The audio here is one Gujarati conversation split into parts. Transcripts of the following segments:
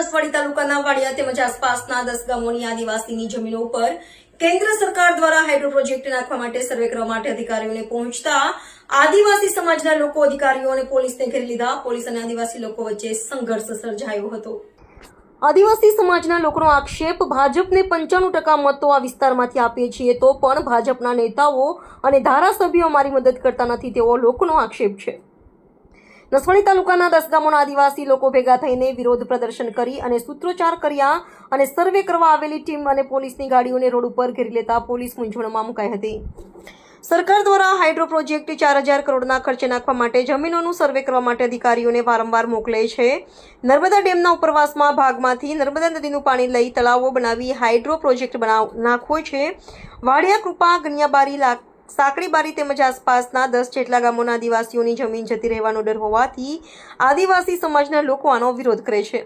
નસવાડી તાલુકાના વાડિયા તેમજ આસપાસના 10 ગામોની આદિવાસીની જમીનો ઉપર કેન્દ્ર સરકાર દ્વારા હાઇડ્રો પ્રોજેક્ટ નાખવા માટે સર્વે કરવા માટે અધિકારીઓને પહોંચતા આદિવાસી સમાજના લોકો અધિકારીઓ અને પોલીસને ઘેરી લીધા. પોલીસ અને આદિવાસી લોકો વચ્ચે સંઘર્ષ સર્જાયો હતો. આદિવાસી સમાજના લોકોનો આક્ષેપ, ભાજપને 95% મતો આ વિસ્તારમાંથી આપીએ છીએ તો પણ ભાજપના નેતાઓ અને ધારાસભ્યો અમારી મદદ કરતા નથી તેવો લોકોનો આક્ષેપ છે. નસવાડી તાલુકાના 10 ગામોના આદિવાસી લોકો ભેગા થઈને વિરોધ પ્રદર્શન કરી અને સૂત્રોચ્ચાર કર્યા અને સર્વે કરવા આવેલી ટીમ અને પોલીસની ગાડીઓને રોડ ઉપર ઘેરી લેતા પોલીસ મૂંઝવણમાં મુકાઈ હતી. સરકાર દ્વારા હાઇડ્રો પ્રોજેક્ટ 4000 કરોડના ખર્ચે નાખવા માટે જમીનોનું સર્વે કરવા માટે અધિકારીઓને વારંવાર મોકલે છે. નર્મદા ડેમના ઉપરવાસમાં ભાગમાંથી નર્મદા નદીનું પાણી લઈ તળાવો બનાવી હાઇડ્રો પ્રોજેક્ટ નાખવો છે. વાડિયા, કૃપા, ગનિયાબારી, સાંકડીબારી તેમજ આસપાસના 10 જેટલા ગામોના આદિવાસીઓની જમીન જતી રહેવાનો ડર હોવાથી આદિવાસી સમાજના લોકો આનો વિરોધ કરે છે.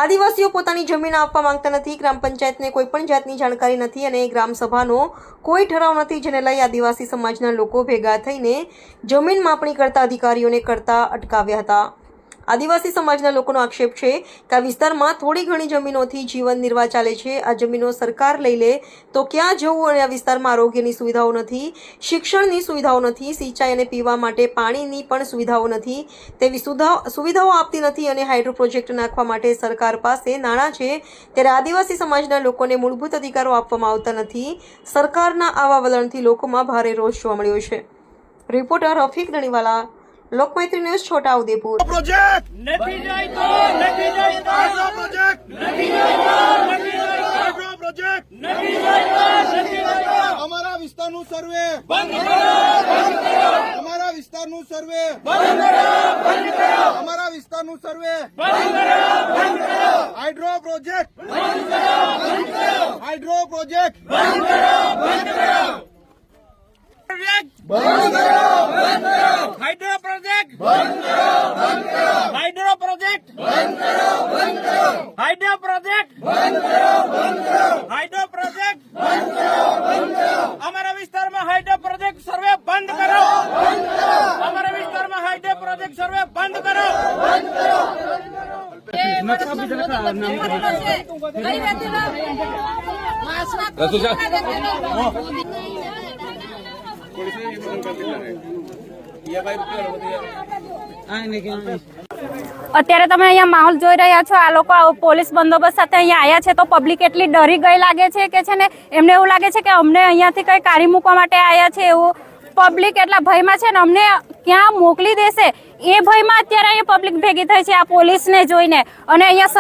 આદિવાસીઓ પોતાની જમીન આપવા માંગતા નથી. ગ્રામ પંચાયતને કોઈ પણ જાતની જાણકારી નથી અને ગ્રામ સભાનો કોઈ ઠરાવ નથી, જેને લઈ આદિવાસી સમાજના લોકો ભેગા થઈને જમીન માપણી કરતા અધિકારીઓને કરતા અટકાવ્યા હતા. આદિવાસી સમાજના લોકોનો આક્ષેપ છે કે આ વિસ્તારમાં થોડી ઘણી જમીનોથી જીવન નિર્વાહ ચાલે છે. આ જમીનો સરકાર લઈ લે તો ક્યાં જવું? અને આ વિસ્તારમાં આરોગ્યની સુવિધાઓ નથી, શિક્ષણની સુવિધાઓ નથી, સિંચાઈ અને પીવા માટે પાણીની પણ સુવિધાઓ નથી. તેવી સુવિધાઓ આપતી નથી અને હાઇડ્રો પ્રોજેક્ટ નાખવા માટે સરકાર પાસે નાણાં છે, ત્યારે આદિવાસી સમાજના લોકોને મૂળભૂત અધિકારો આપવામાં આવતા નથી. સરકારના આવા વલણથી લોકોમાં ભારે રોષ જોવા મળ્યો છે. Reporter Rafiq Dhaniwala, Lokmaitri news, Chhota Udepur. Project નથી જોઈતો, નથી જોઈતો, પ્રોજેક્ટ નથી જોઈતો, નથી જોઈતો, પ્રોજેક્ટ નથી જોઈતો, નથી જોઈતો. અમારા વિસ્તારનું સર્વે બંધ કરો, બંધ કરો. અમારા વિસ્તારનું સર્વે બંધ કરો, બંધ કરો. અમારા વિસ્તારનું સર્વે બંધ કરો, બંધ કરો. હાઇડ્રો પ્રોજેક્ટ બંધ કરો, બંધ કરો. હાઇડ્રો પ્રોજેક્ટ બંધ કરો, બંધ કરો. બંધ કરો, બંધ કરો. હાઇડ્રો પ્રોજેક્ટ બંધ કરો, બંધ કરો. હાઇડ્રો પ્રોજેક્ટ બંધ કરો, બંધ કરો. હાઇડ્રો પ્રોજેક્ટ બંધ કરો, બંધ કરો. હાઇડ્રો પ્રોજેક્ટ બંધ કરો, બંધ કરો. અમારા વિસ્તારમાં હાઇડ્રો પ્રોજેક્ટ સર્વે બંધ કરો, બંધ કરો. અમારા વિસ્તારમાં હાઇડ્રો પ્રોજેક્ટ સર્વે બંધ કરો, બંધ કરો. અત્યારે તમે અહીંયા માહોલ જોઈ રહ્યા છો. આ લોકો પોલીસ બંદોબસ્ત સાથે અહીંયા આવ્યા છે તો પબ્લિક એટલી ડરી ગઈ લાગે છે કે છે ને એમને એવું લાગે છે કે અમને અહીંયાથી કઈ કાઢી મૂકવા માટે આવ્યા છે. એવું પબ્લિક એટલા ભયમાં છે ને અમને ક્યાં મોકલી દેશે એ ભયમાં અત્યારે અહીંયા પબ્લિક ભેગી થઈ છે આ પોલીસને જોઈને. અને અહીંયા